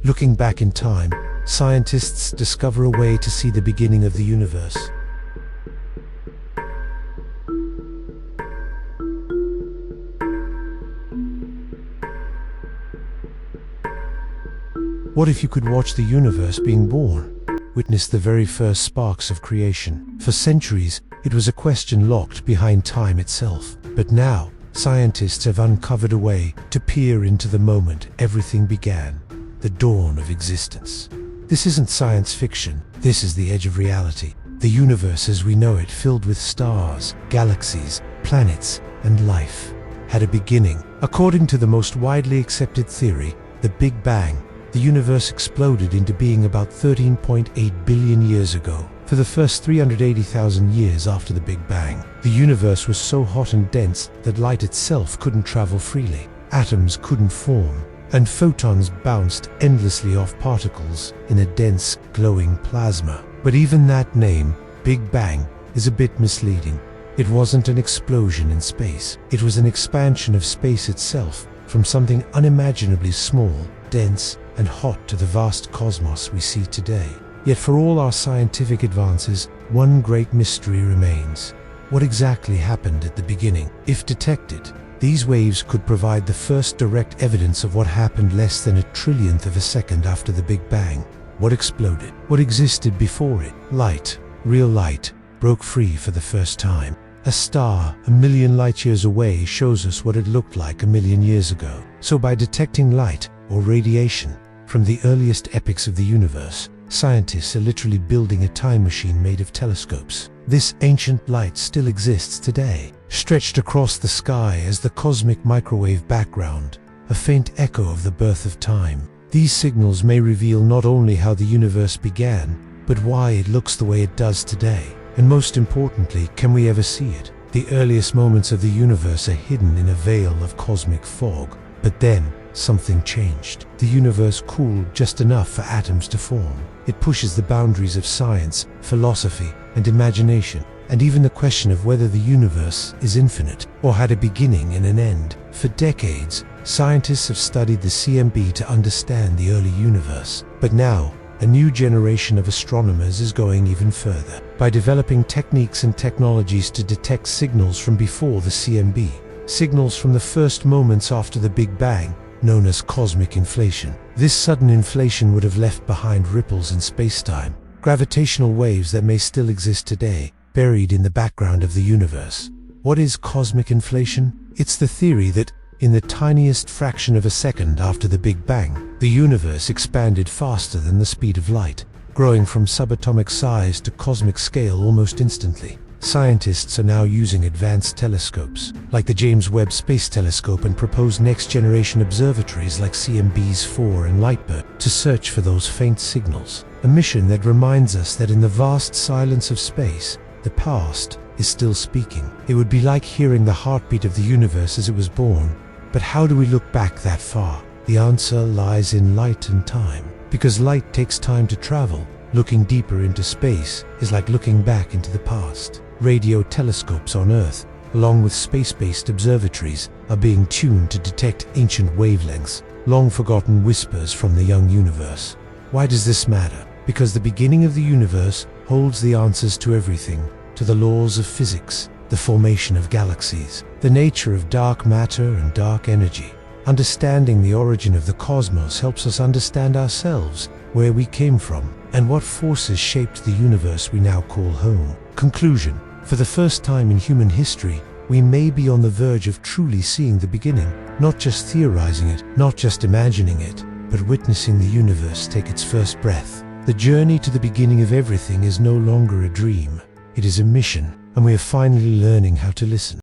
Looking back in time, scientists discover a way to see the beginning of the universe. What if you could watch the universe being born? Witness the very first sparks of creation. For centuries, it was a question locked behind time itself. But now, scientists have uncovered a way to peer into the moment everything began, the dawn of existence. This isn't science fiction, this is the edge of reality. The universe as we know it, filled with stars, galaxies, planets, and life, had a beginning. According to the most widely accepted theory, the Big Bang, the universe exploded into being about 13.8 billion years ago. For the first 380,000 years after the Big Bang, the universe was so hot and dense that light itself couldn't travel freely. Atoms couldn't form, and photons bounced endlessly off particles in a dense, glowing plasma. But even that name, Big Bang, is a bit misleading. It wasn't an explosion in space. It was an expansion of space itself, from something unimaginably small, dense, and hot to the vast cosmos we see today. Yet for all our scientific advances, one great mystery remains. What exactly happened at the beginning? If detected, these waves could provide the first direct evidence of what happened less than a trillionth of a second after the Big Bang. What exploded? What existed before it? Light, real light, broke free for the first time. A star a million light years away shows us what it looked like a million years ago. So by detecting light, or radiation, from the earliest epochs of the universe, scientists are literally building a time machine made of telescopes. This ancient light still exists today, stretched across the sky as the cosmic microwave background, a faint echo of the birth of time. These signals may reveal not only how the universe began, but why it looks the way it does today. And most importantly, can we ever see it? The earliest moments of the universe are hidden in a veil of cosmic fog. But then, something changed. The universe cooled just enough for atoms to form. It pushes the boundaries of science, philosophy, and imagination, and even the question of whether the universe is infinite or had a beginning and an end. For decades, scientists have studied the CMB to understand the early universe. But now, a new generation of astronomers is going even further. By developing techniques and technologies to detect signals from before the CMB, signals from the first moments after the Big Bang, known as cosmic inflation. This sudden inflation would have left behind ripples in space-time, gravitational waves that may still exist today, buried in the background of the universe. What is cosmic inflation? It's the theory that, in the tiniest fraction of a second after the Big Bang, the universe expanded faster than the speed of light, growing from subatomic size to cosmic scale almost instantly. Scientists are now using advanced telescopes, like the James Webb Space Telescope, and proposed next-generation observatories like CMB's 4 and LIGHTBIRD to search for those faint signals. A mission that reminds us that in the vast silence of space, the past is still speaking. It would be like hearing the heartbeat of the universe as it was born. But how do we look back that far? The answer lies in light and time. Because light takes time to travel, looking deeper into space is like looking back into the past. Radio telescopes on Earth, along with space-based observatories, are being tuned to detect ancient wavelengths, long-forgotten whispers from the young universe. Why does this matter? Because the beginning of the universe holds the answers to everything, to the laws of physics, the formation of galaxies, the nature of dark matter and dark energy. Understanding the origin of the cosmos helps us understand ourselves, where we came from, and what forces shaped the universe we now call home. Conclusion. For the first time in human history, we may be on the verge of truly seeing the beginning, not just theorizing it, not just imagining it, but witnessing the universe take its first breath. The journey to the beginning of everything is no longer a dream. It is a mission, and we are finally learning how to listen.